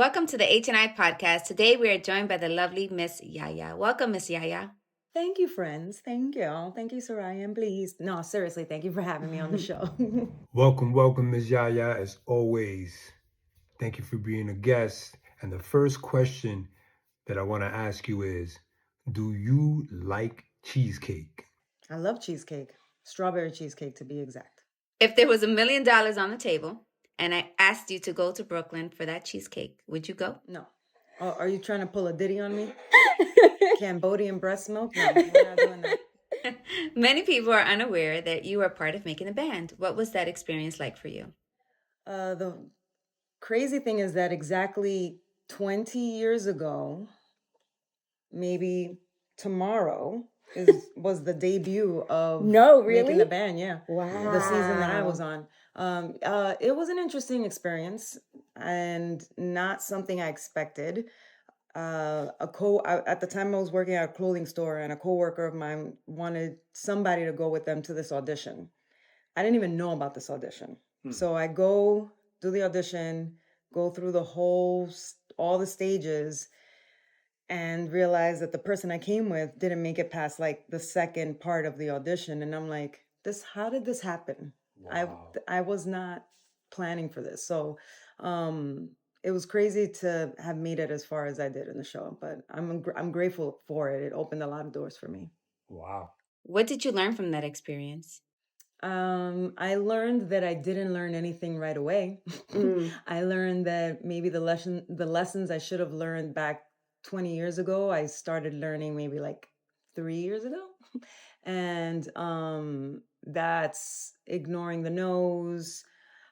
Welcome to the HNI podcast. Today we are joined by the lovely Miss YaYa. Welcome, Miss YaYa. Thank you, friends. Thank you. Thank you, Seriyah Bleaze. No, seriously, thank you for having me on the show. Welcome, Miss YaYa, as always. Thank you for being a guest. And the first question that I want to ask you is, do you like cheesecake? I love cheesecake. Strawberry cheesecake, to be exact. If there was $1 million on the table and I asked you to go to Brooklyn for that cheesecake, would you go? No. Oh, are you trying to pull a ditty on me? Cambodian breast milk? No, we're not doing that. Many people are unaware that you are part of making a band. What was that experience like for you? The crazy thing is that exactly 20 years ago, maybe tomorrow, was the debut of making the band. Yeah. Wow. The season that I was on. It was an interesting experience and not something I expected. At the time I was working at a clothing store, and a coworker of mine wanted somebody to go with them to this audition. I didn't even know about this audition. So I go do the audition, go through all the stages, and realize that the person I came with didn't make it past like the second part of the audition. And I'm like, how did this happen? Wow. I was not planning for this. So it was crazy to have made it as far as I did in the show, but I'm grateful for it. It opened a lot of doors for me. Wow. What did you learn from that experience? I learned that I didn't learn anything right away. I learned that maybe the lessons I should have learned back 20 years ago, I started learning maybe like 3 years ago. And that's ignoring the no's.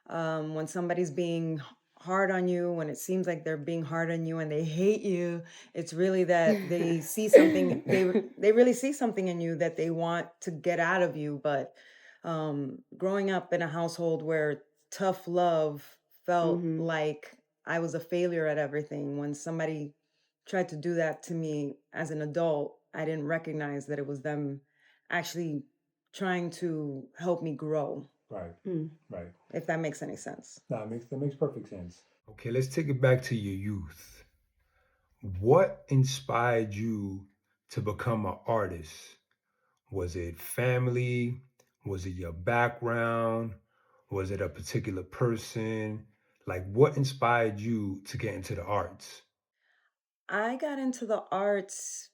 When somebody's being hard on you, when it seems like they're being hard on you and they hate you, it's really that they see something, they really see something in you that they want to get out of you. But growing up in a household where tough love felt like I was a failure at everything, when somebody tried to do that to me as an adult, I didn't recognize that it was them actually trying to help me grow. Right. Right. If that makes any sense. That makes perfect sense. Okay, let's take it back to your youth. What inspired you to become an artist? Was it family? Was it your background? Was it a particular person? Like, what inspired you to get into the arts? I got into the arts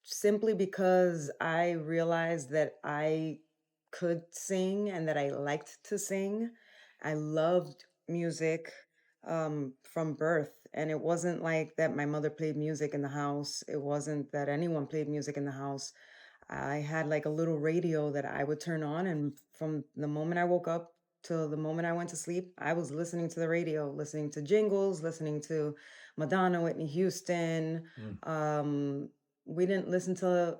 simply because I realized that I could sing and that I liked to sing. I loved music from birth. And it wasn't like that my mother played music in the house. It wasn't that anyone played music in the house. I had like a little radio that I would turn on, and from the moment I woke up till the moment I went to sleep, I was listening to the radio, listening to jingles, listening to Madonna, Whitney Houston. We didn't listen to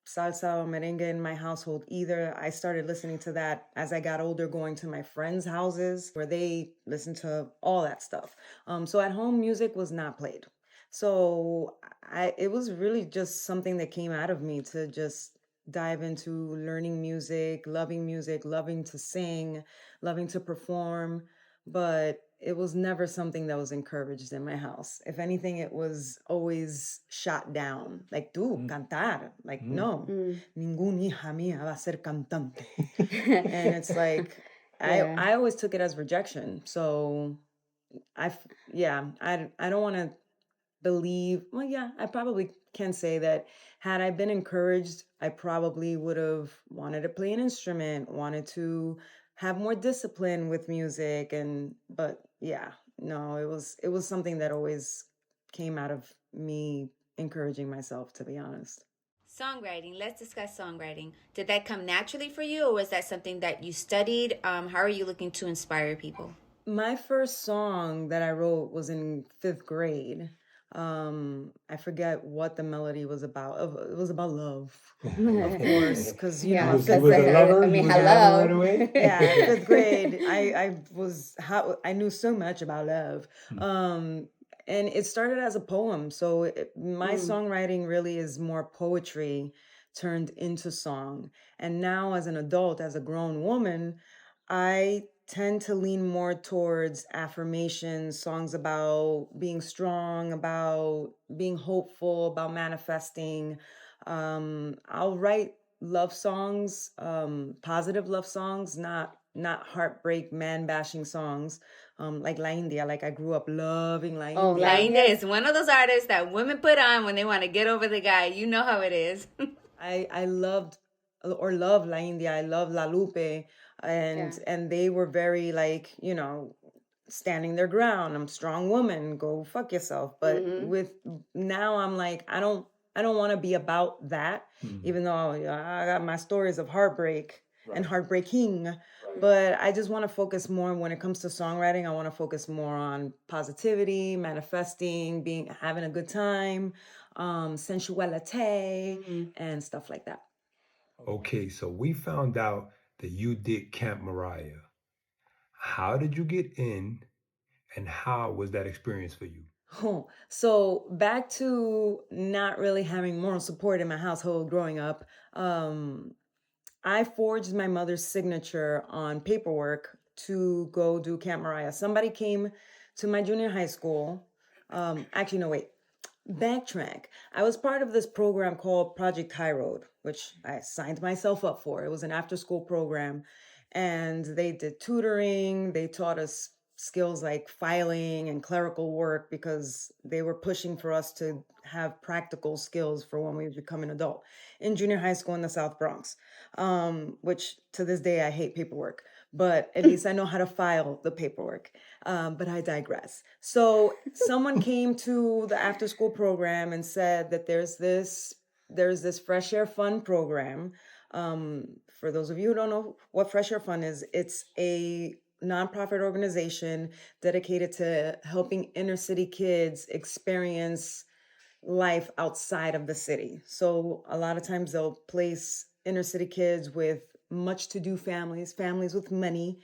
salsa or merengue in my household either. I started listening to that as I got older, going to my friends' houses where they listened to all that stuff. So at home, music was not played. So it was really just something that came out of me to just dive into learning music, loving to sing, loving to perform. But it was never something that was encouraged in my house. If anything, it was always shot down. Like, tú, cantar. Like, no, ningún hija mía va a ser cantante. And it's like, I always took it as rejection. So I don't want to believe, well, yeah, I probably can say that had I been encouraged, I probably would have wanted to play an instrument, wanted to have more discipline with music. But yeah, no, it was something that always came out of me encouraging myself, to be honest. Songwriting. Let's discuss songwriting. Did that come naturally for you, or was that something that you studied? How are you looking to inspire people? My first song that I wrote was in 5th grade. I forget what the melody was about. It was about love, of course, because you know, was a lover. I mean, You was hello. right away. yeah, 5th grade. I knew so much about love. And it started as a poem. So my songwriting really is more poetry turned into song. And now, as an adult, as a grown woman, I tend to lean more towards affirmations, songs about being strong, about being hopeful, about manifesting. I'll write love songs, positive love songs, not heartbreak, man bashing songs, like La India. Like I grew up loving La Oh, India. La India is one of those artists that women put on when they want to get over the guy. You know how it is. I loved or love La India. I love La Lupe, and they were very like, standing their ground. I'm a strong woman. Go fuck yourself. But with now, I'm like, I don't want to be about that. Even though I got my stories of heartbreak and heartbreaking. But I just want to focus more when it comes to songwriting. I want to focus more on positivity, manifesting, having a good time, sensuality, and stuff like that. Okay, so we found out that you did Camp Mariah. How did you get in, and how was that experience for you? Oh, so back to not really having moral support in my household growing up. I forged my mother's signature on paperwork to go do Camp Mariah. Somebody came to my junior high school. Actually, no, wait. Backtrack. I was part of this program called Project High Road, which I signed myself up for. It was an after-school program, and they did tutoring. They taught us skills like filing and clerical work because they were pushing for us to have practical skills for when we become an adult in junior high school in the South Bronx, which to this day I hate paperwork, but at least I know how to file the paperwork. But I digress. So someone came to the after school program and said that there's this Fresh Air Fund program. For those of you who don't know what Fresh Air Fund is, it's a nonprofit organization dedicated to helping inner city kids experience life outside of the city. So a lot of times they'll place inner city kids with much to do families with money.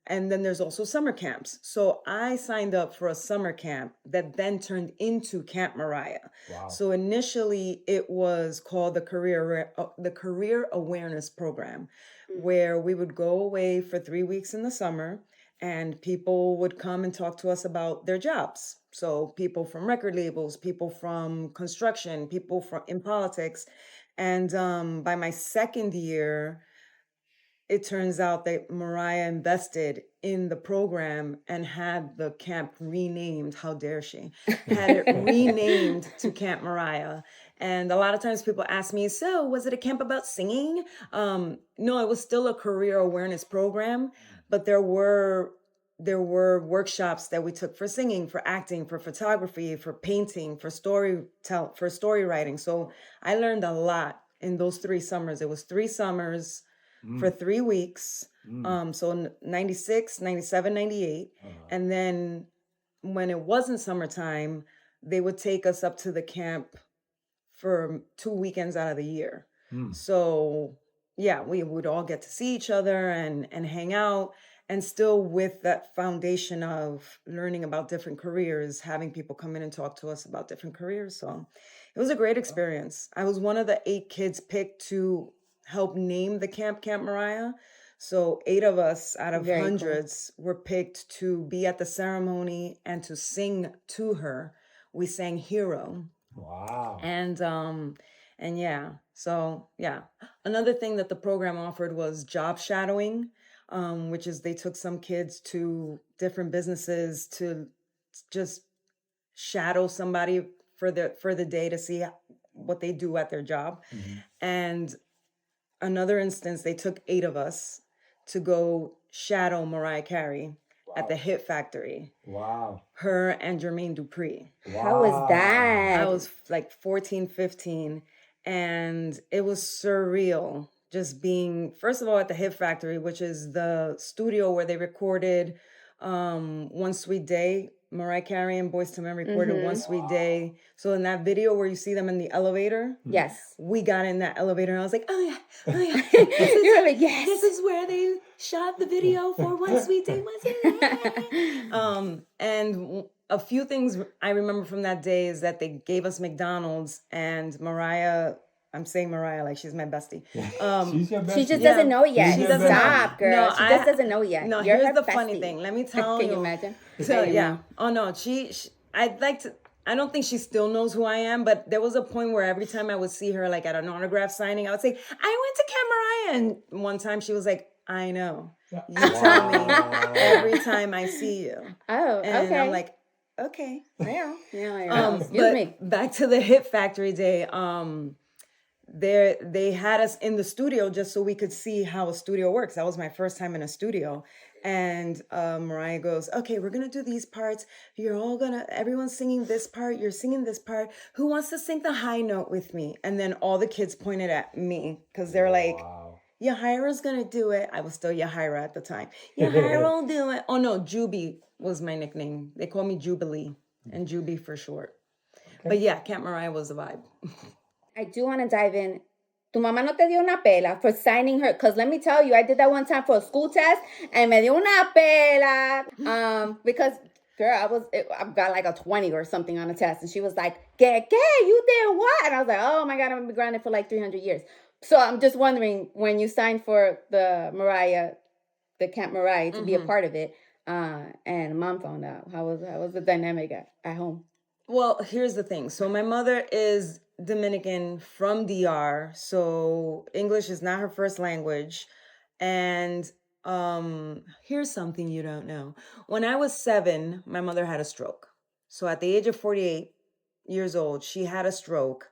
And then there's also summer camps. So I signed up for a summer camp that then turned into Camp Mariah. Wow. So initially it was called the Career Awareness Program, where we would go away for 3 weeks in the summer and people would come and talk to us about their jobs. So people from record labels, people from construction, people from in politics. And by my second year, it turns out that Mariah invested in the program and had the camp renamed. How dare she? Had it renamed to Camp Mariah. And a lot of times people ask me, so was it a camp about singing? No, it was still a career awareness program, but there were workshops that we took for singing, for acting, for photography, for painting, for story writing. So I learned a lot in those 3 summers. It was 3 summers for 3 weeks. So 96, 97, 98. And then when it wasn't summertime, they would take us up to the camp for 2 weekends out of the year. So yeah, we would all get to see each other and hang out, and still with that foundation of learning about different careers, having people come in and talk to us about different careers. So it was a great experience. I was one of the 8 kids picked to help name the Camp Mariah. So 8 of us out of hundreds were picked to be at the ceremony and to sing to her. We sang Hero. Wow. And yeah, so yeah. Another thing that the program offered was job shadowing, which is they took some kids to different businesses to just shadow somebody for the day to see what they do at their job. And another instance, they took 8 of us to go shadow Mariah Carey at the Hit Factory. Wow. Her and Jermaine Dupri. Wow. How was that? I was like 14, 15, and it was surreal just being, first of all, at the Hit Factory, which is the studio where they recorded One Sweet Day. Mariah Carey and Boyz II Men recorded One Sweet Day. So in that video where you see them in the elevator, yes, we got in that elevator and I was like, oh yeah. You're like, yes. This is where they shot the video for One Sweet Day, One Sweet Day. And a few things I remember from that day is that they gave us McDonald's, and Mariah I'm saying Mariah like she's my bestie. She's your bestie. She just doesn't know yet. She's your bestie. Stop, girl. No, she just doesn't know yet. No, You're here's her the bestie. funny thing. Let me tell Can you. you imagine? So, yeah. Oh no, I'd like to. I don't think she still knows who I am, but there was a point where every time I would see her like at an autograph signing, I would say, "I went to Camp Mariah," and one time she was like, "I know. You tell me every time I see you." Oh, And okay. I'm like, okay. Yeah. Excuse But me. back to the Hit Factory day. They had us in the studio just so we could see how a studio works. That was my first time in a studio. And Mariah goes, okay, we're going to do these parts. Everyone's singing this part. You're singing this part. Who wants to sing the high note with me? And then all the kids pointed at me because they're like, Yahira's going to do it. I was still Yahira at the time. Yahira will do it. Oh no, Juby was my nickname. They call me Jubilee and Juby for short. Okay. But yeah, Camp Mariah was the vibe. I do want to dive in. Tu mamá no te dio una pela for signing her? Because let me tell you, I did that one time for a school test and me dio una pela. Because, girl, I got like a 20 or something on a test. And she was like, ¿Qué? You did what? And I was like, oh my God, I'm going to be grounded for like 300 years. So I'm just wondering, when you signed for the Camp Mariah to be a part of it, and mom found out, how was the dynamic at home? Well, here's the thing. So my mother is Dominican from DR, so English is not her first language. And here's something you don't know. When I was 7, my mother had a stroke. So at the age of 48 years old, she had a stroke.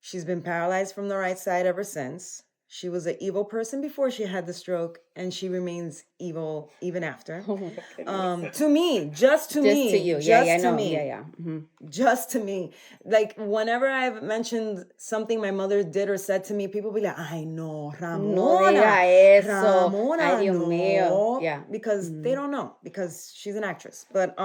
She's been paralyzed from the right side ever since. She was an evil person before she had the stroke, and she remains evil even after. To me, just to me. Just to you. Just to me. Yeah. Mm-hmm. Just to me. Like, whenever I've mentioned something my mother did or said to me, people be like, ay, no, Ramona. No diga eso. Ramona, Ay, Dios no. mío. Yeah. Because they don't know, because she's an actress. But,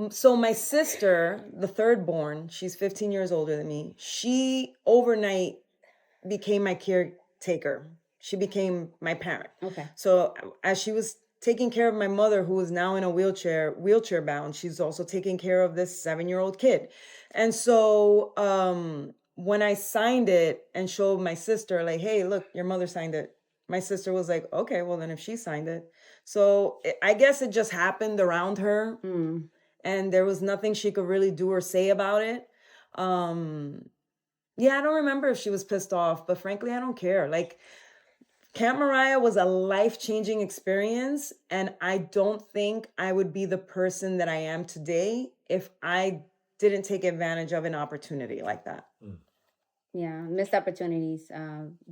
so my sister, the third born, she's 15 years older than me. She overnight became my caretaker. She became my parent. Okay. So as she was taking care of my mother, who is now in a wheelchair bound, she's also taking care of this 7-year-old kid. And so when I signed it and showed my sister, like, hey, look, your mother signed it. My sister was like, okay, well then if she signed it. So I guess it just happened around her. And there was nothing she could really do or say about it. Yeah, I don't remember if she was pissed off, but frankly, I don't care. Like, Camp Mariah was a life-changing experience, and I don't think I would be the person that I am today if I didn't take advantage of an opportunity like that. Yeah, missed opportunities.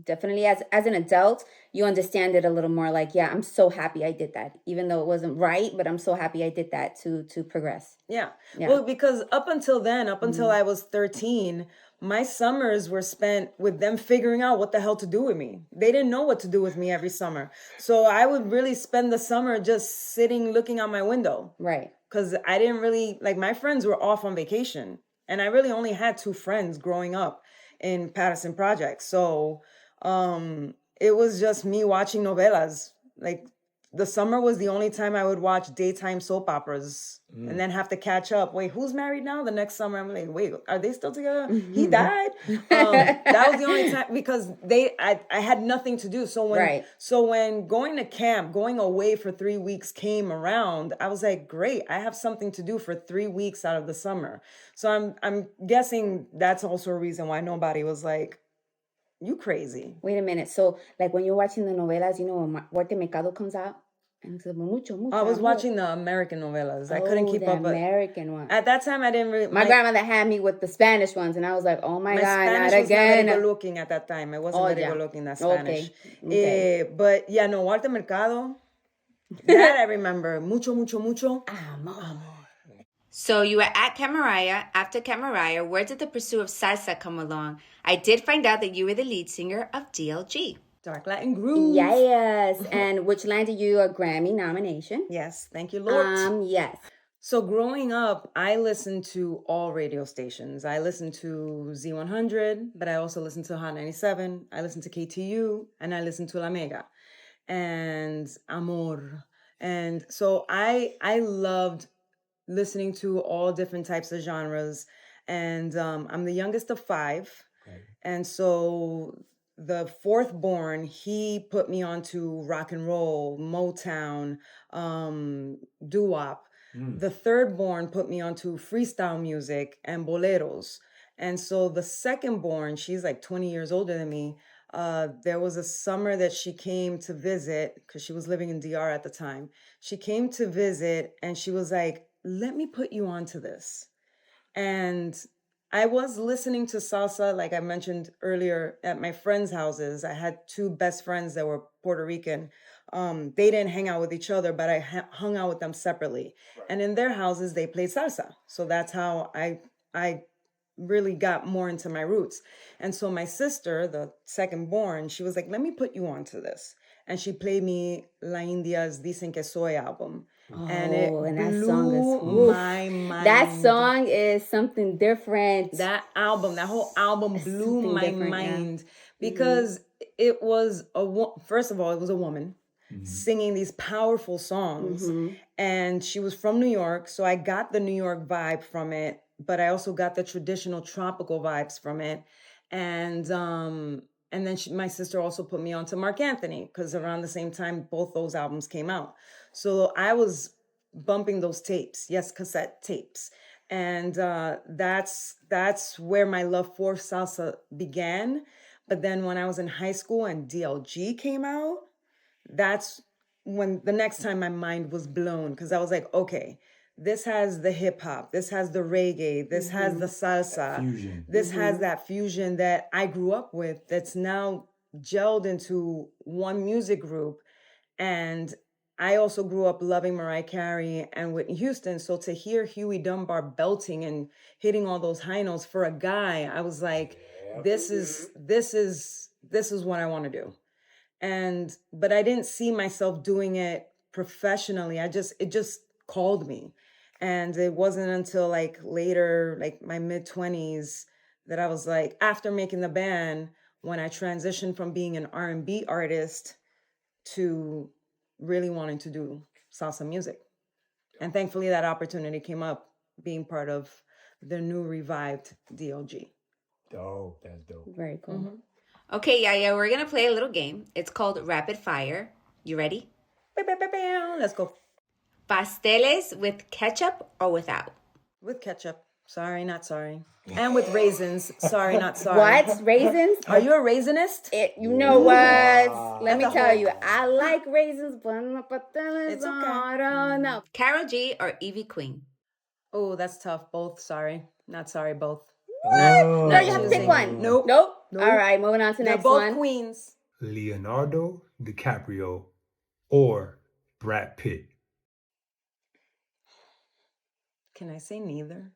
Definitely as an adult, you understand it a little more. Like, yeah, I'm so happy I did that, even though it wasn't right, but I'm so happy I did that to progress. Yeah. Well, because up until I was 13, my summers were spent with them figuring out what the hell to do with me. They didn't know what to do with me every summer. So I would really spend the summer just sitting, looking out my window. Right. Because I didn't really, like, my friends were off on vacation. And I really only had 2 friends growing up in Patterson Project. So it was just me watching novelas. Like, the summer was the only time I would watch daytime soap operas and then have to catch up. Wait, who's married now? The next summer, I'm like, wait, are they still together? He died? That was the only time, because I had nothing to do. So when going to camp, going away for 3 weeks came around, I was like, great, I have something to do for 3 weeks out of the summer. So I'm guessing that's also a reason why nobody was like, you crazy. Wait a minute. So, like, when you're watching the novelas, you know, when Muerte Mercado comes out? And it's mucho. I was watching the American novelas. I couldn't keep up. The American one. At that time, I didn't really... My grandmother had me with the Spanish ones, and I was like, oh my God, Spanish not was again. Not very good looking at that time. It wasn't very good looking, that Spanish. Okay. But, yeah, no, Walter Mercado, that I remember. Mucho. Amor. So you were at Camp Mariah. After Camp Mariah, where did the pursuit of salsa come along? I did find out that you were the lead singer of DLG. Dark Latin Groove. Yes. And which landed you a Grammy nomination. Yes. Thank you, Lord. Yes. So growing up, I listened to all radio stations. I listened to Z100, but I also listened to Hot 97. I listened to KTU, and I listened to La Mega and Amor. And so I loved listening to all different types of genres. And I'm the youngest of 5. Right. And so the fourth born, he put me onto rock and roll, Motown, doo-wop. The third born put me onto freestyle music and boleros. And so the second born, she's like 20 years older than me. There was a summer that she came to visit because she was living in DR at the time. She came to visit and she was like, let me put you onto this. And I was listening to salsa, like I mentioned earlier, at my friends' houses. I had 2 best friends that were Puerto Rican. They didn't hang out with each other, but I hung out with them separately. Right. And in their houses, they played salsa. So that's how I really got more into my roots. And so my sister, the second born, she was like, let me put you onto this. And she played me La India's Dicen Que Soy album. And it blew my mind. That song is something different. That whole album blew my mind because it was first of all, it was a woman singing these powerful songs. And she was from New York. So I got the New York vibe from it, but I also got the traditional tropical vibes from it. And then my sister also put me on to Mark Anthony because around the same time, both those albums came out. So I was bumping those tapes, cassette tapes. And that's where my love for salsa began. But then when I was in high school and DLG came out, that's when the next time my mind was blown because I was like, okay, this has the hip hop, this has the reggae, this has the salsa, fusion. This has that fusion that I grew up with that's now gelled into one music group. And I also grew up loving Mariah Carey and Whitney Houston. So to hear Huey Dunbar belting and hitting all those high notes for a guy, I was like, this is what I want to do. But I didn't see myself doing it professionally. It just called me. And it wasn't until like later, like my mid-20s, that I was like, after making the band, when I transitioned from being an R&B artist to really wanting to do salsa music. And thankfully that opportunity came up being part of the new revived DLG. Dope. That's dope. Very cool. Okay, YaYa, we're going to play a little game. It's called Rapid Fire. You ready? Let's go. Pasteles with ketchup or without? With ketchup. Sorry, not sorry. And with raisins. Sorry, not sorry. What? Raisins? Are you a raisinist? You know what? Let me tell you, I like raisins, but It's okay. I don't know. Karol G or Evie Queen? Oh, that's tough. Both. Sorry. Not sorry, both. Oh. No, you have to pick one. Nope. All right, moving on to They're next both one. queens. Leonardo DiCaprio or Brad Pitt? Can I say neither?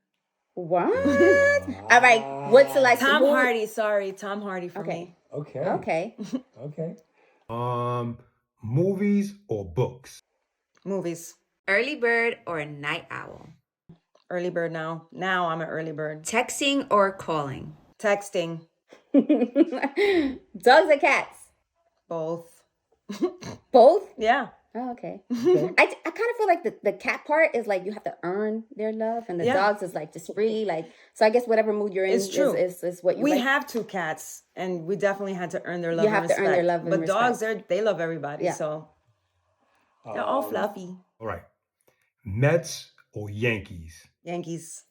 What? All right, what's the like? Tom Hardy. Sorry, Tom Hardy for me. Okay. Movies or books? Movies. Early bird or night owl? Early bird now. Now I'm an early bird. Texting or calling? Texting. Dogs or cats? Both. Both? Yeah. Oh, okay. I kind of feel like the cat part is like you have to earn their love, and the dogs is like just free. Like, so I guess whatever mood you're in is what you We like. have 2 cats, and we definitely had to earn their love. You have to earn their love and but respect. dogs, they love everybody, so they're all fluffy. All right. Mets or Yankees? Yankees.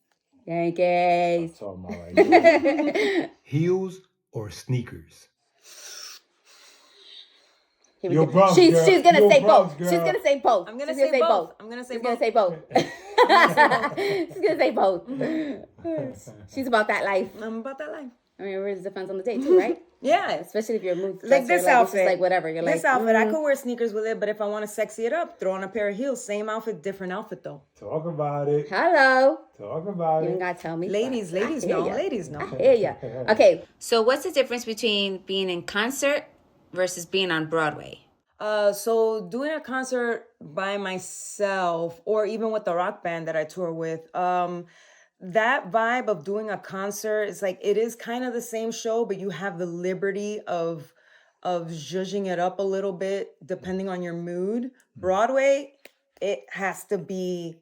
Yankees. That's all my right. Heels or sneakers? She's gonna say both. She's gonna say both. I'm gonna say both. She's gonna say both. She's gonna say both. She's about that life. I'm about that life. I mean, it depends on the day too, right? Yeah. Especially if you're a mood Like this outfit. It's just like whatever. You're this like, outfit, I could wear sneakers with it, but if I want to sexy it up, throw on a pair of heels. Same outfit, different outfit though. Talk about it. Hello. Talk about You it. ain't gotta tell me. Ladies know. Ladies know. I hear ya. Okay. So what's the difference between being in concert versus being on Broadway? So doing a concert by myself or even with the rock band that I tour with, that vibe of doing a concert is like, it is kind of the same show, but you have the liberty of zhuzhing it up a little bit depending on your mood. Broadway, it has to be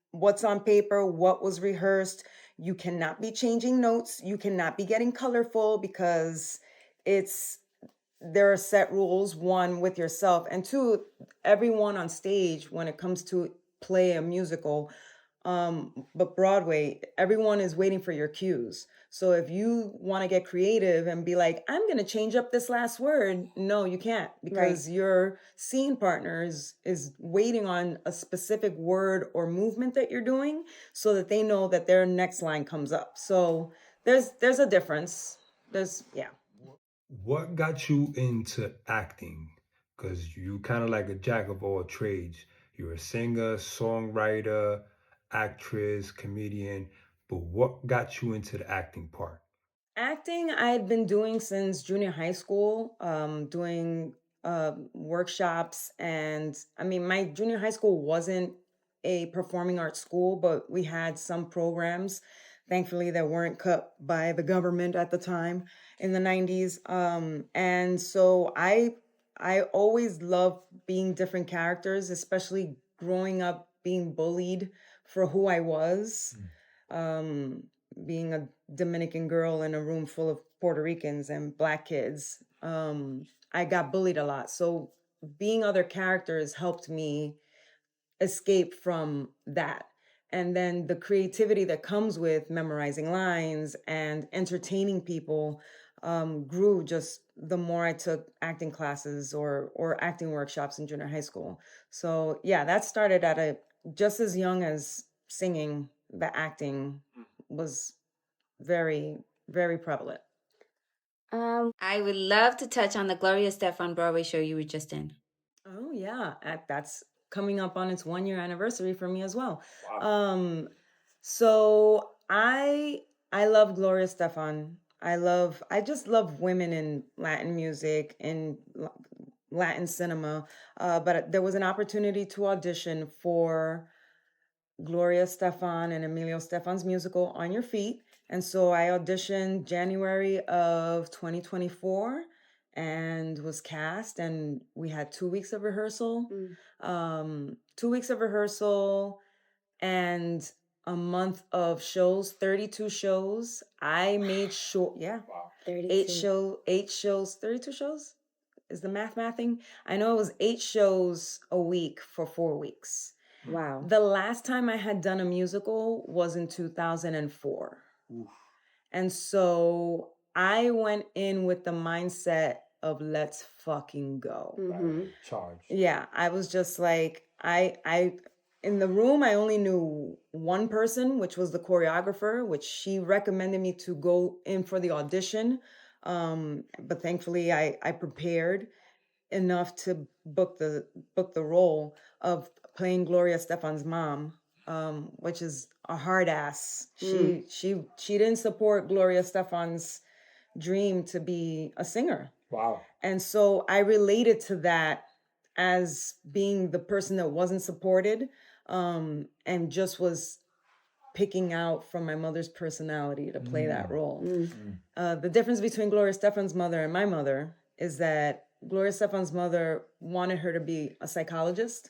what's on paper, what was rehearsed. You cannot be changing notes. You cannot be getting colorful because there are set rules, one, with yourself, and two, everyone on stage, when it comes to play a musical, but Broadway, everyone is waiting for your cues. So if you want to get creative and be like, I'm going to change up this last word, no, you can't, because your scene partner is waiting on a specific word or movement that you're doing so that they know that their next line comes up. So there's a difference. What got you into acting? Because you kind of like a jack of all trades. You're a singer, songwriter, actress, comedian. But what got you into the acting part? Acting, I had been doing since junior high school, doing workshops. And I mean, my junior high school wasn't a performing arts school, but we had some programs, thankfully, that weren't cut by the government at the time in the 90s. And so I always loved being different characters, especially growing up being bullied for who I was. Being a Dominican girl in a room full of Puerto Ricans and Black kids, I got bullied a lot. So being other characters helped me escape from that. And then the creativity that comes with memorizing lines and entertaining people grew just the more I took acting classes or acting workshops in junior high school. So yeah, that started at just as young as singing. The acting was very, very prevalent. I would love to touch on the Gloria Estefan Broadway show you were just in. Oh yeah, that's coming up on its 1-year anniversary for me as well. Wow. So I love Gloria Estefan. I just love women in Latin music and Latin cinema. But there was an opportunity to audition for Gloria Estefan and Emilio Estefan's musical On Your Feet. And so I auditioned January of 2024 and was cast, and we had 2 weeks of rehearsal. 2 weeks of rehearsal and a month of shows, 32 shows. I made sure, Wow. 8 shows, 32 shows? Is the mathing? I know it was 8 shows a week for 4 weeks. Wow. The last time I had done a musical was in 2004. Oof. And so I went in with the mindset of let's fucking go. Charge. Yeah, I was just like, I in the room, I only knew one person, which was the choreographer, which she recommended me to go in for the audition. But thankfully I prepared enough to book the role of playing Gloria Estefan's mom, which is a hard ass. She didn't support Gloria Estefan's dream to be a singer. Wow. And so I related to that as being the person that wasn't supported, and just was picking out from my mother's personality to play that role. The difference between Gloria Estefan's mother and my mother is that Gloria Estefan's mother wanted her to be a psychologist,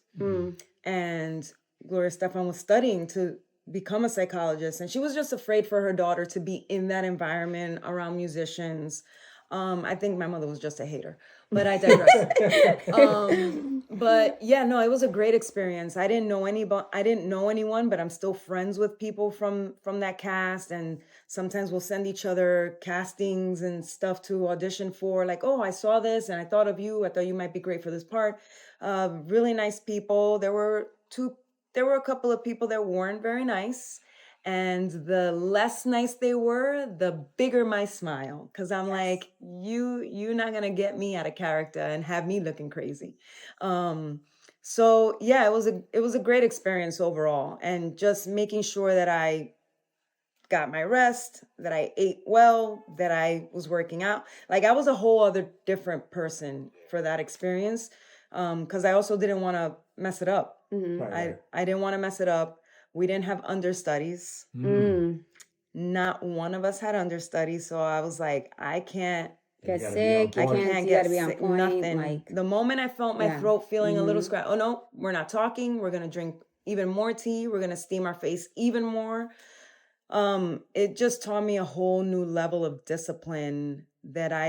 and Gloria Estefan was studying to become a psychologist, and she was just afraid for her daughter to be in that environment around musicians. I think my mother was just a hater, but I digress. But yeah, no, it was a great experience. I didn't know anyone, but I'm still friends with people from that cast, and sometimes we'll send each other castings and stuff to audition for, like, oh, I saw this and I thought of you. I thought you might be great for this part. Really nice people. There were a couple of people that weren't very nice. And the less nice they were, the bigger my smile. Because I'm like, you're not going to get me out of character and have me looking crazy. So yeah, it was a great experience overall. And just making sure that I got my rest, that I ate well, that I was working out. Like, I was a whole other different person for that experience. Because I also didn't want to mess it up. Right. I didn't want to mess it up. We didn't have understudies. Not one of us had understudies. So I was like, I can't get sick. I can't get be on sick. point. Nothing. Like, the moment I felt my throat feeling a little scratch, oh no, we're not talking. We're going to drink even more tea. We're going to steam our face even more. It just taught me a whole new level of discipline that I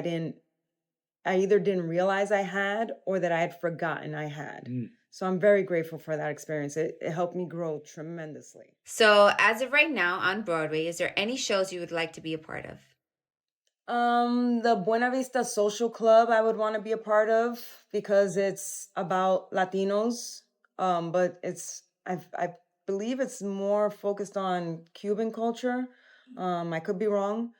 either didn't realize I had or that I had forgotten I had. So I'm very grateful for that experience. It helped me grow tremendously. So, as of right now on Broadway, is there any shows you would like to be a part of? The Buena Vista Social Club I would want to be a part of because it's about Latinos. But I believe it's more focused on Cuban culture. I could be wrong.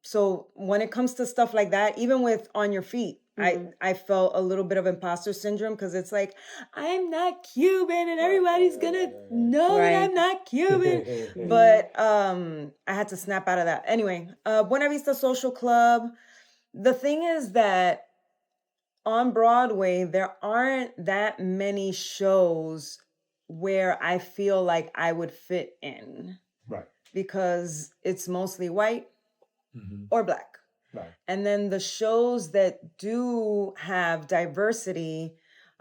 So when it comes to stuff like that, even with On Your Feet, I felt a little bit of imposter syndrome because it's like, I'm not Cuban and everybody's gonna know that I'm not Cuban. But I had to snap out of that. Anyway, Buena Vista Social Club. The thing is that on Broadway, there aren't that many shows where I feel like I would fit in. Right. Because it's mostly white or black. Right. And then the shows that do have diversity,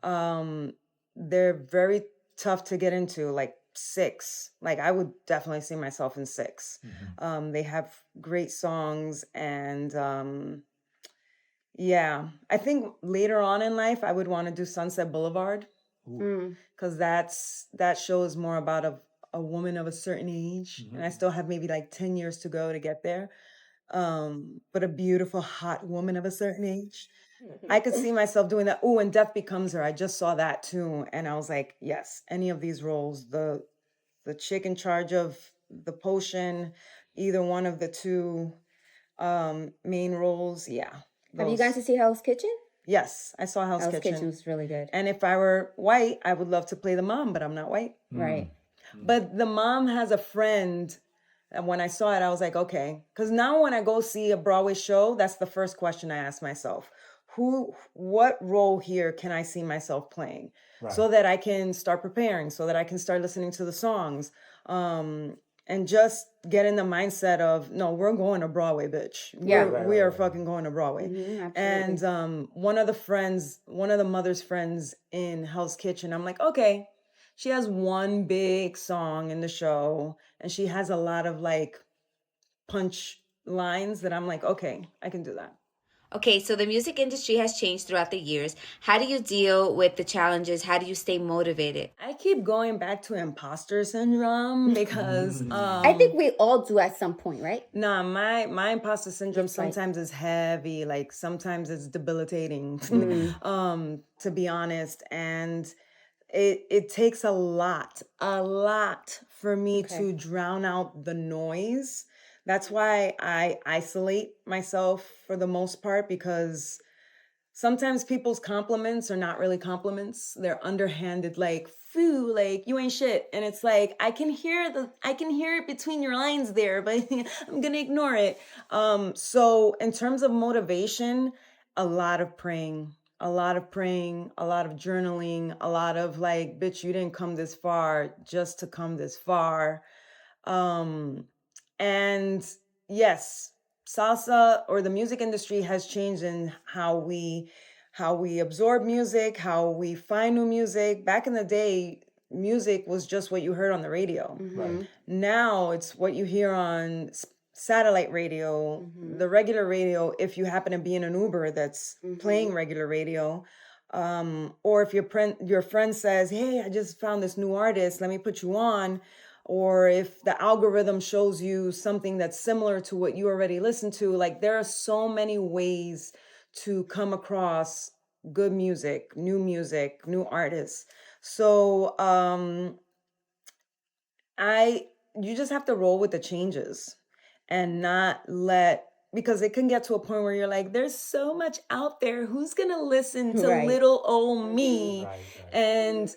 they're very tough to get into, like Six. Like I would definitely see myself in Six. They have great songs and yeah, I think later on in life I would want to do Sunset Boulevard because that show is more about a woman of a certain age, and I still have maybe like 10 years to go to get there. But a beautiful, hot woman of a certain age. I could see myself doing that. Oh, and Death Becomes Her. I just saw that too. And I was like, yes, any of these roles, the chick in charge of the potion, either one of the two main roles. Yeah. Have you gone to see Hell's Kitchen? Yes, I saw Hell's Kitchen. Kitchen was really good. And if I were white, I would love to play the mom, but I'm not white. Right. But the mom has a friend. And when I saw it, I was like, okay. Because now when I go see a Broadway show, that's the first question I ask myself. What role here can I see myself playing? Right. So that I can start preparing, so that I can start listening to the songs. And just get in the mindset of, no, we're going to Broadway, bitch. We are fucking going to Broadway. And one of the mother's friends in Hell's Kitchen, I'm like, okay, she has one big song in the show, and she has a lot of like punch lines that I'm like, okay, I can do that. Okay, so the music industry has changed throughout the years. How do you deal with the challenges? How do you stay motivated? I keep going back to imposter syndrome because I think we all do at some point, right? Nah, my imposter syndrome sometimes is heavy. Like sometimes it's debilitating, to be honest. And it takes a lot for me to drown out the noise. That's why I isolate myself for the most part, because sometimes people's compliments are not really compliments. They're underhanded, like, "Phew, like you ain't shit." And it's like, I can hear it between your lines there, but I'm gonna ignore it. So in terms of motivation, a lot of praying, a lot of journaling, a lot of like, bitch, you didn't come this far just to come this far. And yes, salsa or the music industry has changed in how we absorb music, how we find new music. Back in the day, music was just what you heard on the radio. Right. Now it's what you hear on satellite radio, the regular radio, if you happen to be in an Uber that's playing regular radio. Or if your friend says, hey, I just found this new artist, let me put you on. Or if the algorithm shows you something that's similar to what you already listened to, like there are so many ways to come across good music, new artists. So you just have to roll with the changes and not because it can get to a point where you're like, there's so much out there. Who's going to listen to little old me? Right. And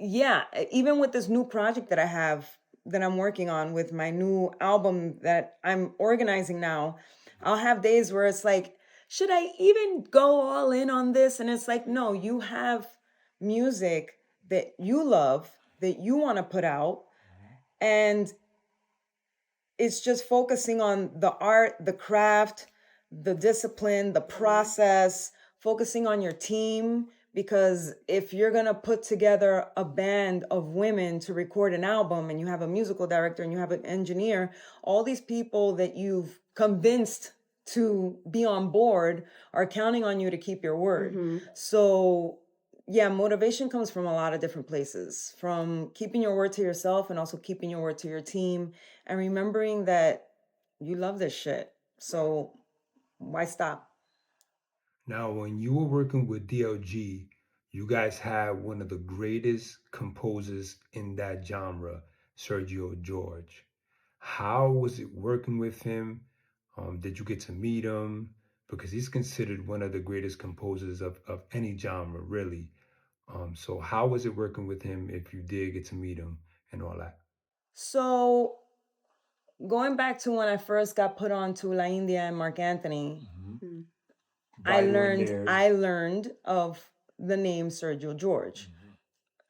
yeah, even with this new project that I have, that I'm working on with my new album that I'm organizing now, I'll have days where it's like, should I even go all in on this? And it's like, no, you have music that you love, that you want to put out. And it's just focusing on the art, the craft, the discipline, the process, focusing on your team, Because if you're going to put together a band of women to record an album and you have a musical director and you have an engineer, all these people that you've convinced to be on board are counting on you to keep your word. So yeah, motivation comes from a lot of different places, from keeping your word to yourself and also keeping your word to your team and remembering that you love this shit. So why stop? Now, when you were working with DLG, you guys had one of the greatest composers in that genre, Sergio George. How was it working with him? Did you get to meet him? Because he's considered one of the greatest composers of any genre, really. So how was it working with him if you did get to meet him and all that? So going back to when I first got put on to La India and Mark Anthony, I learned of the name Sergio George.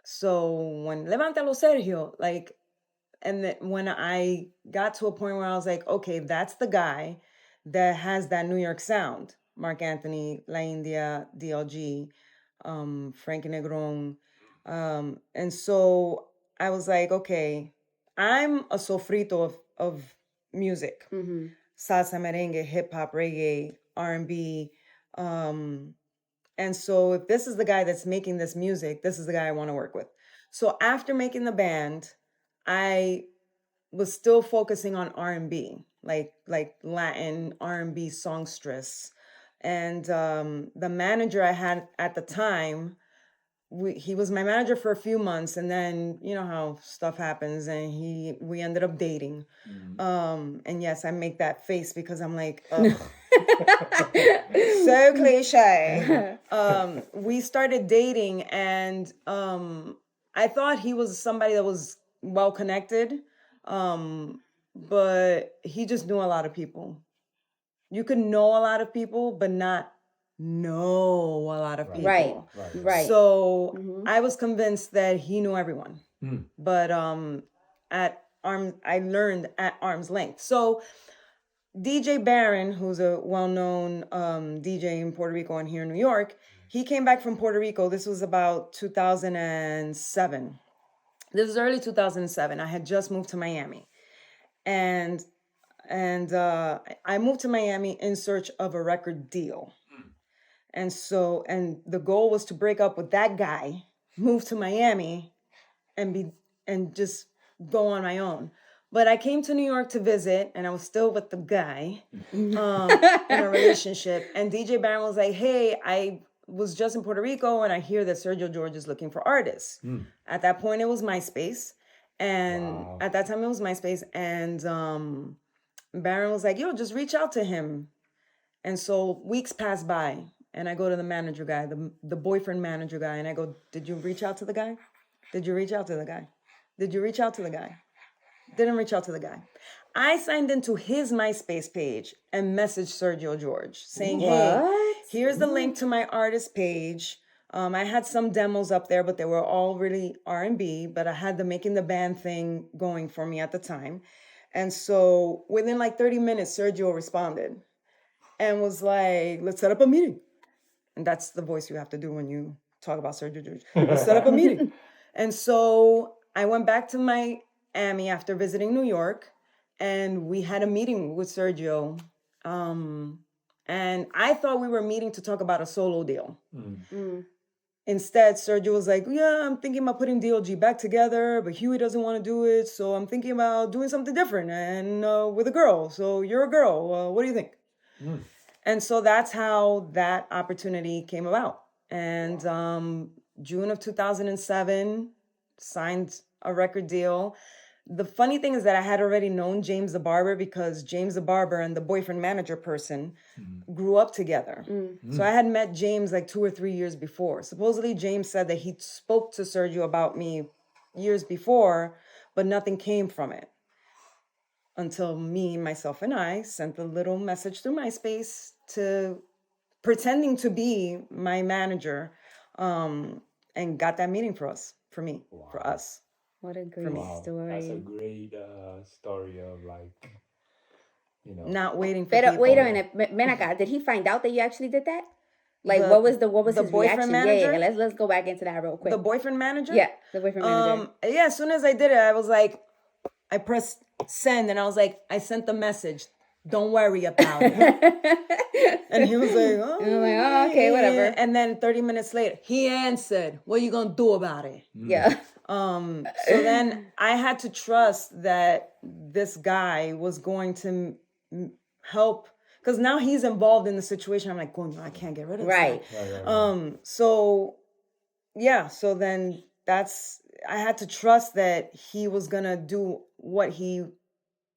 So when Levántalo Sergio, like, and then when I got to a point where I was like, okay, that's the guy that has that New York sound. Mark Anthony, La India, DLG, Frankie Negron. And so I was like, okay, I'm a sofrito of music. Salsa, merengue, hip hop, reggae, R&B. And so if this is the guy that's making this music, this is the guy I want to work with. So after making the band, I was still focusing on R&B, like Latin R&B songstress. And the manager I had at the time, he was my manager for a few months, and then you know how stuff happens, and we ended up dating. And yes, I make that face because I'm like, ugh. So cliche. We started dating, and I thought he was somebody that was well connected, but he just knew a lot of people. You can know a lot of people, but not know a lot of people. Right. So I was convinced that he knew everyone, but I learned at arm's length. So DJ Barron, who's a well-known DJ in Puerto Rico and here in New York, he came back from Puerto Rico. This was about 2007. This was early 2007. I had just moved to Miami. And I moved to Miami in search of a record deal. And the goal was to break up with that guy, move to Miami, and just go on my own. But I came to New York to visit, and I was still with the guy in a relationship. And DJ Barron was like, hey, I was just in Puerto Rico, and I hear that Sergio George is looking for artists. At that point, it was MySpace. And at that time, it was MySpace. And Barron was like, yo, just reach out to him. And so weeks pass by, and I go to the manager guy, the boyfriend manager guy, and I go, did you reach out to the guy? Did you reach out to the guy? Did you reach out to the guy? Didn't reach out to the guy. I signed into his MySpace page and messaged Sergio George saying, hey, here's the link to my artist page. I had some demos up there, but they were all really R&B, but I had the making the band thing going for me at the time. And so within like 30 minutes, Sergio responded and was like, let's set up a meeting. And that's the voice you have to do when you talk about Sergio George. Let's set up a meeting. And so I went back to Miami after visiting New York, and we had a meeting with Sergio. And I thought we were meeting to talk about a solo deal. Instead, Sergio was like, yeah, I'm thinking about putting DLG back together, but Huey doesn't want to do it. So I'm thinking about doing something different and with a girl. So you're a girl. What do you think? And so that's how that opportunity came about. And June of 2007, signed a record deal. The funny thing is that I had already known James the Barber because James the Barber and the boyfriend manager person grew up together. So I had met James like 2 or 3 years before. Supposedly James said that he spoke to Sergio about me years before, but nothing came from it. Until me, myself, and I sent a little message through MySpace to pretending to be my manager, and got that meeting for us. What a great story. That's a great story of like, not waiting for Pero people. wait a minute, ven acá. Did he find out that you actually did that? Like, what was his boyfriend reaction? manager? Yeah. Let's go back into that real quick. The boyfriend manager? Yeah, the boyfriend manager. Yeah, as soon as I did it, I was like, I pressed send and I was like, I sent the message. Don't worry about it. And he was like, oh, okay, whatever. And then 30 minutes later, he answered, what are you going to do about it? Yeah. So then I had to trust that this guy was going to help, because now he's involved in the situation. I'm like, I can't get rid of this Right. So then I had to trust that he was going to do what he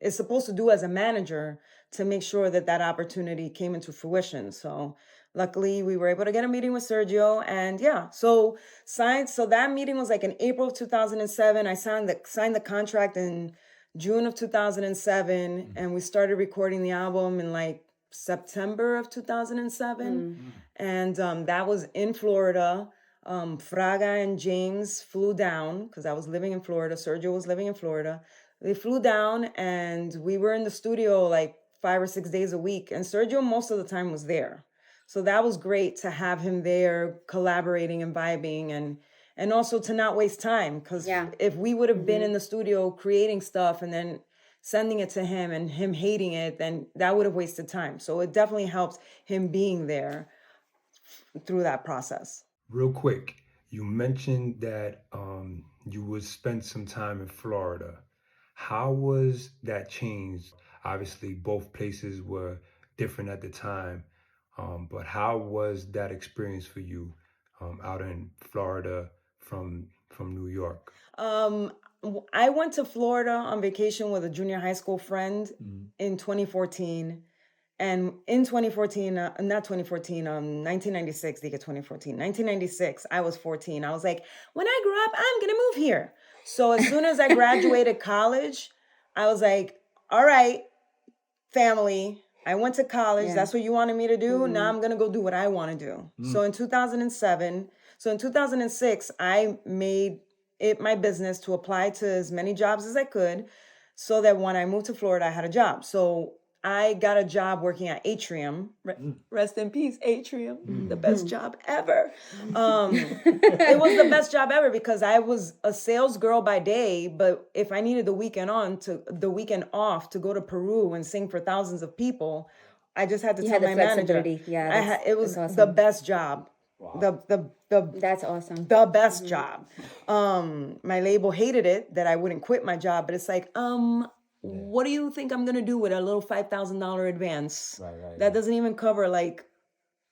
is supposed to do as a manager to make sure that opportunity came into fruition. So luckily we were able to get a meeting with Sergio, and so that meeting was like in April of 2007. I signed the contract in June of 2007, and we started recording the album in like September of 2007. And that was in Florida. Fraga and James flew down because I was living in Florida. Sergio was living in Florida. They flew down and we were in the studio like 5 or 6 days a week. And Sergio most of the time was there. So that was great to have him there collaborating and vibing, and also to not waste time. Because if we would have been in the studio creating stuff and then sending it to him and him hating it, then that would have wasted time. So it definitely helps him being there through that process. Real quick, you mentioned that you would spend some time in Florida. How was that changed? Obviously, both places were different at the time, but how was that experience for you out in Florida from New York? I went to Florida on vacation with a junior high school friend in 2014. And in 1996, they get 2014. 1996, I was 14. I was like, when I grow up, I'm going to move here. So as soon as I graduated college, I was like, all right, family, I went to college. That's what you wanted me to do. Now I'm going to go do what I want to do. So in 2006, I made it my business to apply to as many jobs as I could so that when I moved to Florida, I had a job. So I got a job working at Atrium. Rest in peace, Atrium. The best job ever. It was the best job ever because I was a sales girl by day, but if I needed the weekend off to go to Peru and sing for thousands of people, I just had to tell my manager. Yeah, it was awesome. The best job. Wow. That's awesome. The best job. My label hated it that I wouldn't quit my job, but it's like, what do you think I'm going to do with a little $5,000 advance? That doesn't even cover like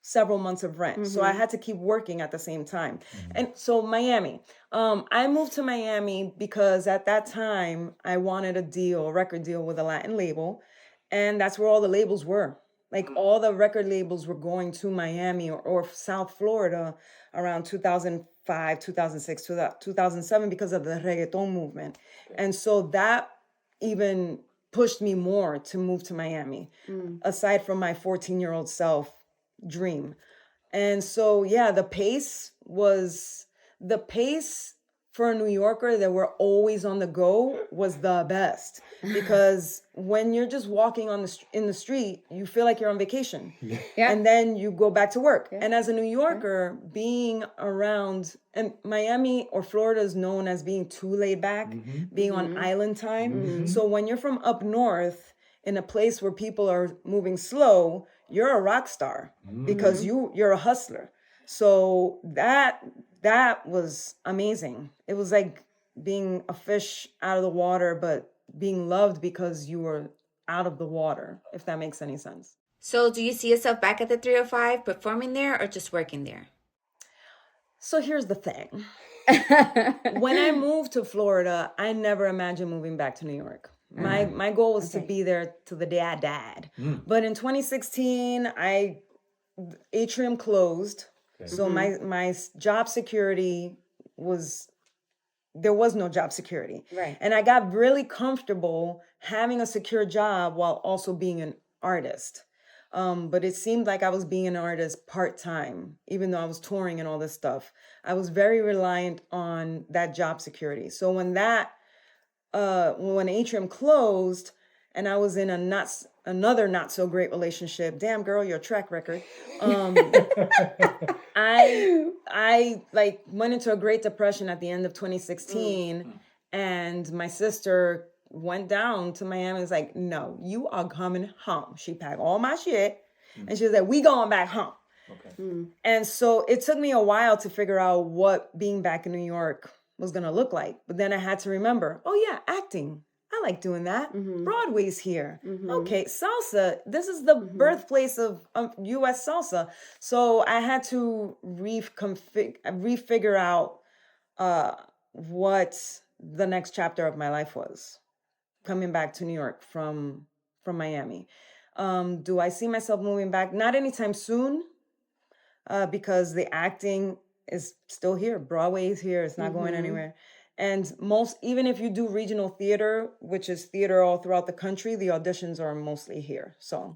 several months of rent. So I had to keep working at the same time. And so Miami, I moved to Miami because at that time I wanted a record deal with a Latin label. And that's where all the labels were. Like all the record labels were going to Miami or South Florida around 2005, 2006, 2007 because of the reggaeton movement. And so that even pushed me more to move to Miami, aside from my 14-year-old self dream. And so, the pace for a New Yorker that were always on the go was the best, because when you're just walking in the street, you feel like you're on vacation. And then you go back to work. And as a New Yorker, being around, and Miami or Florida is known as being too laid back, being on island time. So when you're from up north in a place where people are moving slow, you're a rock star because you're a hustler. So that was amazing. It was like being a fish out of the water, but being loved because you were out of the water, if that makes any sense. So do you see yourself back at the 305 performing there or just working there? So here's the thing. When I moved to Florida, I never imagined moving back to New York. My goal was to be there till the day I died. But in 2016, Atrium closed. Okay. So my job security there was no job security. Right. And I got really comfortable having a secure job while also being an artist. But it seemed like I was being an artist part-time, even though I was touring and all this stuff. I was very reliant on that job security. So when Atrium closed and I was in another not so great relationship. Damn girl, your track record. I like went into a Great Depression at the end of 2016, and my sister went down to Miami. Was like, no, you are coming home. She packed all my shit, and she was like, we going back home. Okay. And so it took me a while to figure out what being back in New York was gonna look like. But then I had to remember, oh yeah, acting. I like doing that. Broadway's here. Okay, salsa. This is the birthplace of U.S. salsa. So I had to refigure out what the next chapter of my life was, coming back to New York from Miami. Do I see myself moving back? Not anytime soon, because the acting is still here. Broadway is here. It's not going anywhere. And even if you do regional theater, which is theater all throughout the country, the auditions are mostly here. So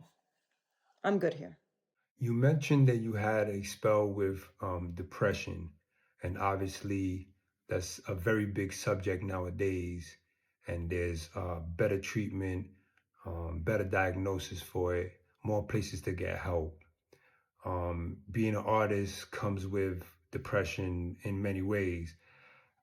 I'm good here. You mentioned that you had a spell with depression, and obviously that's a very big subject nowadays, and there's better treatment, better diagnosis for it, more places to get help. Being an artist comes with depression in many ways.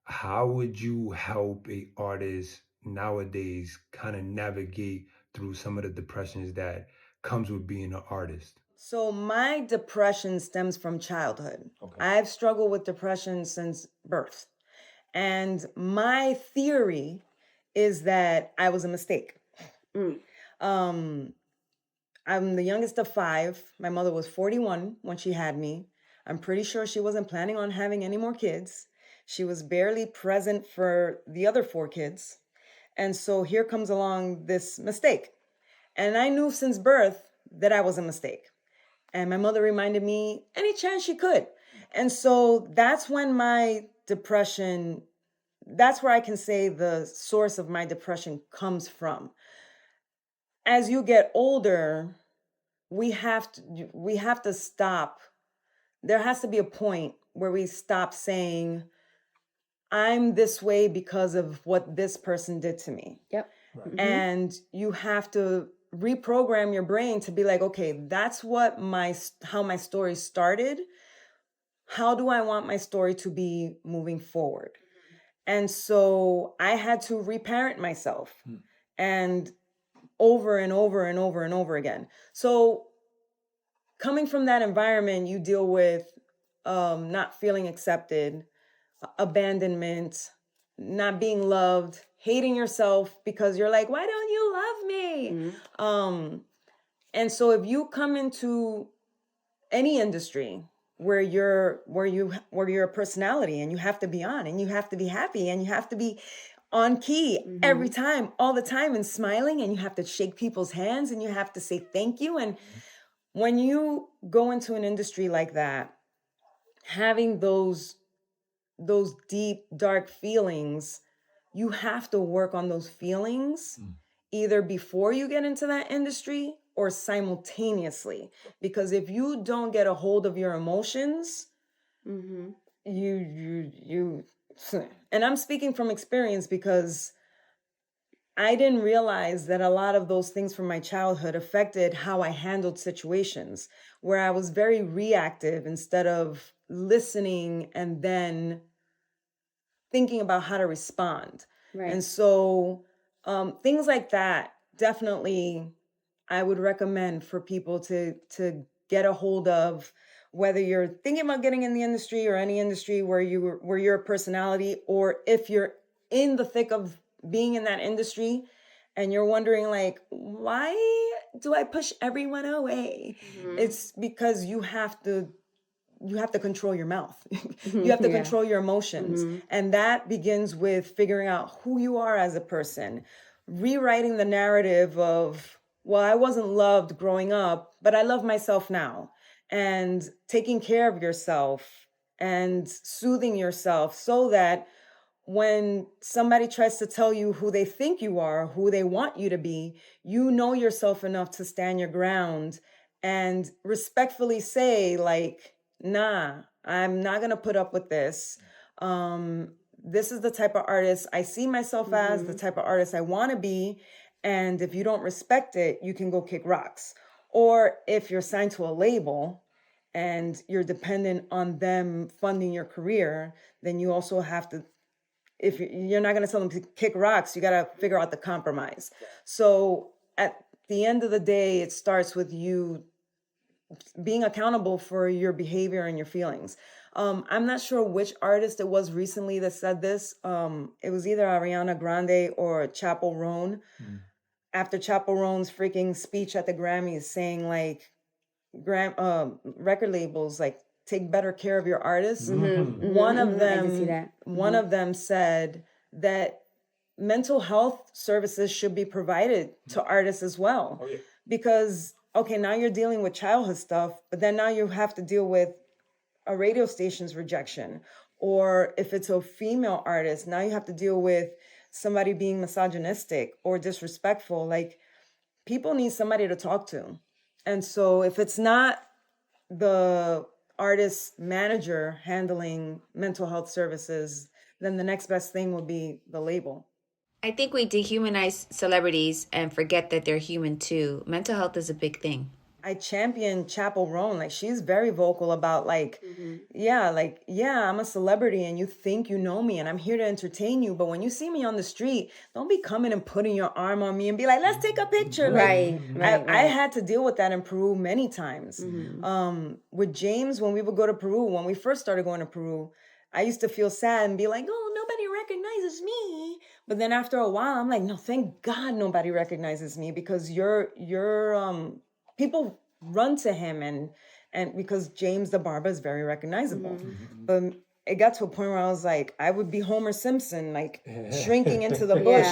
How would you help a artist nowadays kind of navigate through some of the depressions that comes with being an artist? So my depression stems from childhood. Okay. I've struggled with depression since birth. And my theory is that I was a mistake. I'm the youngest of 5. My mother was 41 when she had me. I'm pretty sure she wasn't planning on having any more kids. She was barely present for the other 4 kids. And so here comes along this mistake. And I knew since birth that I was a mistake. And my mother reminded me any chance she could. And so that's when my depression, that's where I can say the source of my depression comes from. As you get older, we have to stop. There has to be a point where we stop saying, I'm this way because of what this person did to me. Yep. Right. And you have to reprogram your brain to be like, okay, that's how my story started. How do I want my story to be moving forward? And so I had to reparent myself and over and over and over and over again. So coming from that environment, you deal with not feeling accepted, abandonment, not being loved, hating yourself because you're like, why don't you love me? And so if you come into any industry where you're a personality and you have to be on and you have to be happy and you have to be on key every time, all the time, and smiling, and you have to shake people's hands and you have to say thank you. And when you go into an industry like that, having those deep, dark feelings, you have to work on those feelings either before you get into that industry or simultaneously. Because if you don't get a hold of your emotions, you and I'm speaking from experience because I didn't realize that a lot of those things from my childhood affected how I handled situations, where I was very reactive instead of listening and then thinking about how to respond. Right. And so things like that, definitely I would recommend for people to get a hold of, whether you're thinking about getting in the industry or any industry where you're a personality, or if you're in the thick of being in that industry and you're wondering like, why do I push everyone away? It's because you have to control your mouth. You have to control your emotions. And that begins with figuring out who you are as a person, rewriting the narrative of, well, I wasn't loved growing up, but I love myself now. And taking care of yourself and soothing yourself so that when somebody tries to tell you who they think you are, who they want you to be, you know yourself enough to stand your ground and respectfully say like, nah, I'm not going to put up with this. This is the type of artist I see myself as, the type of artist I want to be. And if you don't respect it, you can go kick rocks. Or if you're signed to a label and you're dependent on them funding your career, then you also have to, if you're not going to tell them to kick rocks, you got to figure out the compromise. So at the end of the day, it starts with you being accountable for your behavior and your feelings. I'm not sure which artist it was recently that said this. It was either Ariana Grande or Chappell Roan. After Chappell Roan's freaking speech at the Grammys saying like record labels like take better care of your artists. One of them said that mental health services should be provided to artists as well. Because okay, now you're dealing with childhood stuff, but then now you have to deal with a radio station's rejection. Or if it's a female artist, now you have to deal with somebody being misogynistic or disrespectful. Like, people need somebody to talk to. And so if it's not the artist manager handling mental health services, then the next best thing would be the label. I think we dehumanize celebrities and forget that they're human too. Mental health is a big thing. I champion Chappell Roan. Like, she's very vocal about like, I'm a celebrity and you think you know me and I'm here to entertain you. But when you see me on the street, don't be coming and putting your arm on me and be like, let's take a picture. Right. I had to deal with that in Peru many times. With James, when we would go to Peru, when we first started going to Peru, I used to feel sad and be like, oh, nobody recognizes me. But then after a while, I'm like, no, thank God nobody recognizes me, because people run to him and because James the barber is very recognizable. But it got to a point where I was like, I would be Homer Simpson, like shrinking into the bush,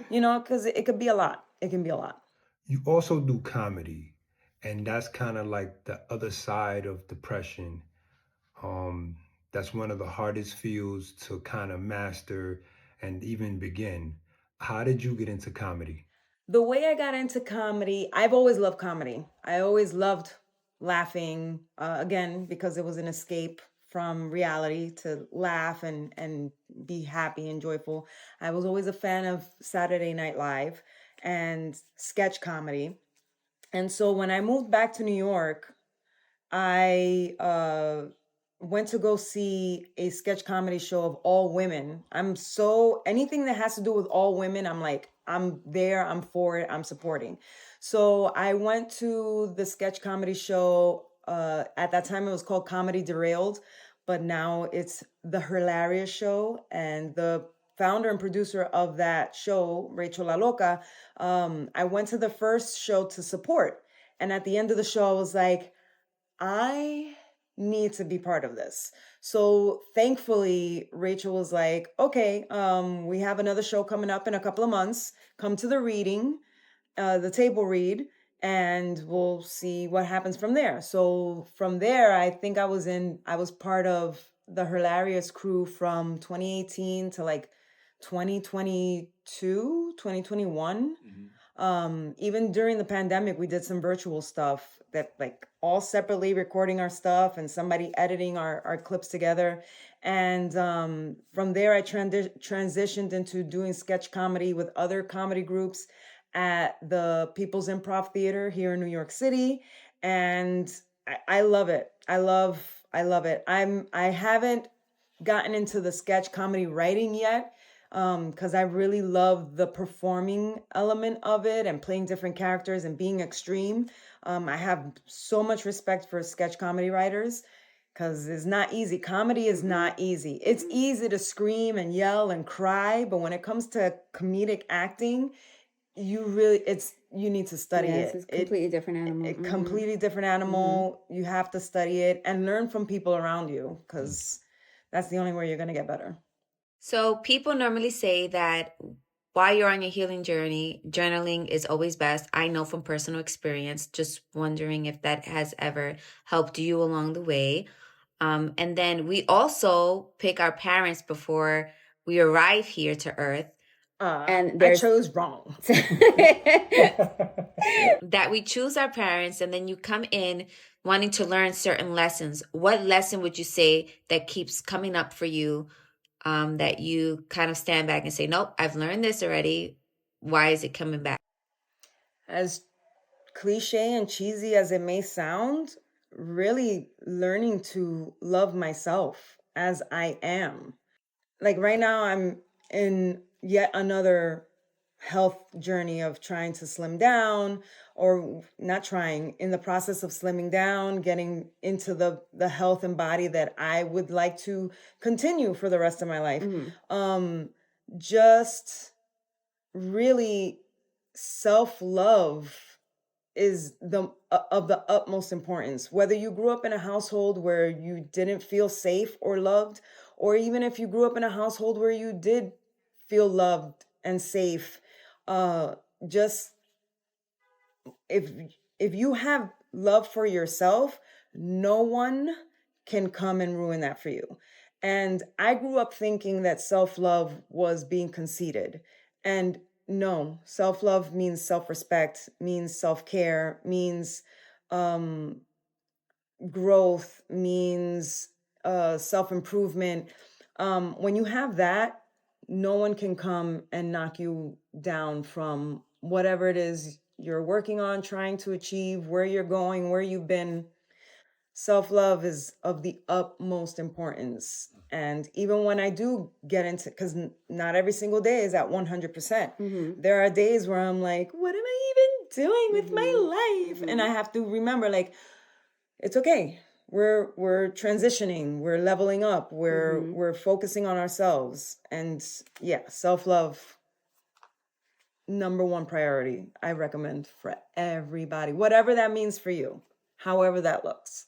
because it could be a lot. It can be a lot. You also do comedy, and that's kind of like the other side of depression. That's one of the hardest fields to kind of master and even begin. How did you get into comedy? The way I got into comedy, I've always loved comedy. I always loved laughing, again, because it was an escape from reality to laugh and be happy and joyful. I was always a fan of Saturday Night Live and sketch comedy. And so when I moved back to New York, I went to go see a sketch comedy show of all women. Anything that has to do with all women, I'm like, I'm there, I'm for it, I'm supporting. So I went to the sketch comedy show. At that time, it was called Comedy Derailed, but now it's The Hilarious Show. And the founder and producer of that show, Rachel La Loca, I went to the first show to support. And at the end of the show, I was like, I need to be part of this. So thankfully, Rachel was like, okay, we have another show coming up in a couple of months. Come to the reading, the table read, and we'll see what happens from there. So from there, I think I was part of the Hilarious crew from 2018 to like 2022, 2021. Even during the pandemic, we did some virtual stuff that like all separately recording our stuff and somebody editing our clips together. And from there, I transitioned into doing sketch comedy with other comedy groups at the People's Improv Theater here in New York City. And I love it. I love it. I haven't gotten into the sketch comedy writing yet, because I really love the performing element of it and playing different characters and being extreme. I have so much respect for sketch comedy writers, because it's not easy. Comedy is not easy. It's easy to scream and yell and cry, but when it comes to comedic acting, you need to study it. It's a completely different animal. Completely different animal. You have to study it and learn from people around you, because that's the only way you're going to get better. So people normally say that while you're on your healing journey, journaling is always best. I know from personal experience, just wondering if that has ever helped you along the way. And then we also pick our parents before we arrive here to Earth. And I chose wrong. That we choose our parents, and then you come in wanting to learn certain lessons. What lesson would you say that keeps coming up for you, that you kind of stand back and say, nope, I've learned this already. why is it coming back? As cliche and cheesy as it may sound, really learning to love myself as I am. Like right now, I'm in yet another health journey of trying to slim down, or not trying, in the process of slimming down, getting into the health and body that I would like to continue for the rest of my life. Just really self-love is of the utmost importance. Whether you grew up in a household where you didn't feel safe or loved, or even if you grew up in a household where you did feel loved and safe, just if you have love for yourself, no one can come and ruin that for you. And I grew up thinking that self-love was being conceited. And no, self-love means self-respect, means self-care, means growth, means self-improvement. When you have that, no one can come and knock you down from whatever it is you're working on, trying to achieve, where you're going, where you've been. Self-love is of the utmost importance. And even when I do get into, because not every single day is at 100%. There are days where I'm like, what am I even doing with my life? And I have to remember, like, it's okay. We're transitioning, we're leveling up, we're focusing on ourselves. And yeah, self-love, #1 priority. I recommend for everybody, whatever that means for you, however that looks.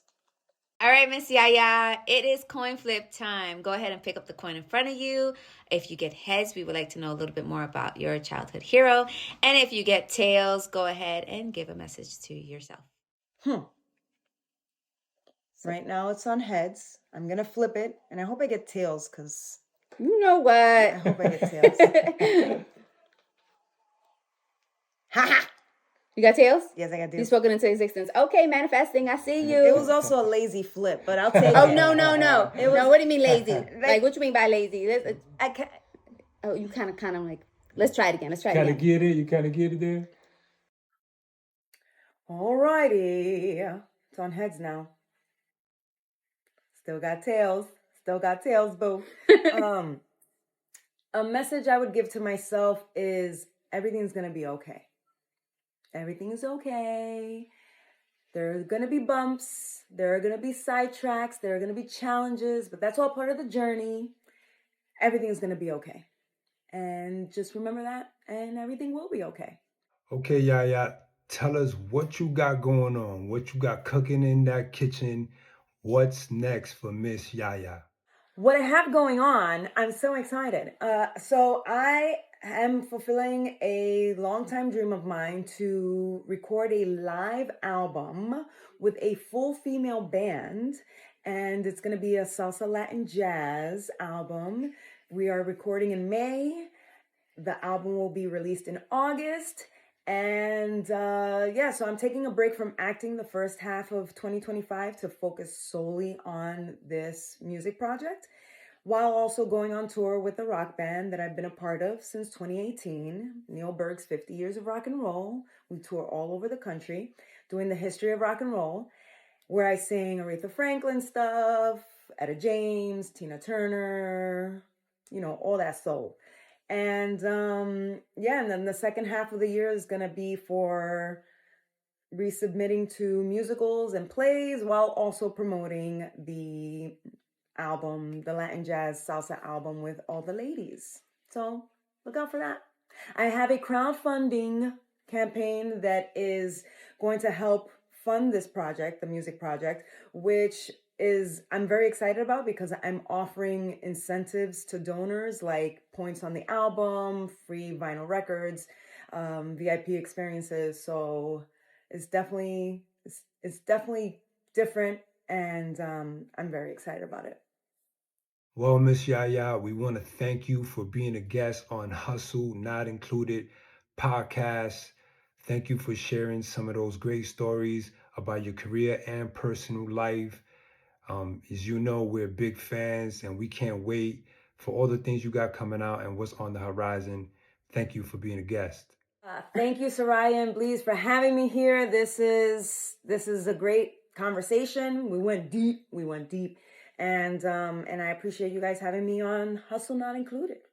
All right, Miss YaYa, it is coin flip time. Go ahead and pick up the coin in front of you. If you get heads, we would like to know a little bit more about your childhood hero. And if you get tails, go ahead and give a message to yourself. Right now it's on heads. I'm gonna flip it, and I hope I get tails, because You know what? I hope I get tails. Ha! You got tails? Yes, I got You tails. spoken into existence. Okay, manifesting. I see you. It was also a lazy flip, but I'll take it. Oh, no. It was, No, what do you mean lazy? Like, what you mean by lazy? I can't. Oh, you kind of like, let's try it again. You kind of get it there? Alrighty. It's on heads now. Still got tails. Boo. A message I would give to myself is everything's gonna be okay. Everything is okay. There are gonna be bumps. There are gonna be sidetracks. There are gonna be challenges, but that's all part of the journey. Everything's gonna be okay. And just remember that, and everything will be okay. Okay, YaYa, tell us what you got going on, what you got cooking in that kitchen. What's next for Miss YaYa? What I have going on, I'm so excited. So I am fulfilling a longtime dream of mine to record a live album with a full female band, and it's going to be a salsa Latin jazz album. We are recording in May. The album will be released in August. And so I'm taking a break from acting the first half of 2025 to focus solely on this music project, while also going on tour with a rock band that I've been a part of since 2018, Neil Berg's 50 Years of Rock and Roll. We tour all over the country doing the history of rock and roll, where I sing Aretha Franklin stuff, Etta James, Tina Turner, all that soul. And and then the second half of the year is going to be for resubmitting to musicals and plays, while also promoting the album, the Latin Jazz Salsa album with all the ladies. So look out for that. I have a crowdfunding campaign that is going to help fund this project, the music project, which I'm very excited about, because I'm offering incentives to donors, like points on the album, free vinyl records, VIP experiences. So it's definitely different, and I'm very excited about it. Well, Miss YaYa, we want to thank you for being a guest on Hustle Not Included podcast. Thank you for sharing some of those great stories about your career and personal life. As you know, we're big fans, and we can't wait for all the things you got coming out and what's on the horizon. Thank you for being a guest. Thank you, Seriyah and Bleaze, for having me here. This is a great conversation. We went deep, and I appreciate you guys having me on Hustle Not Included.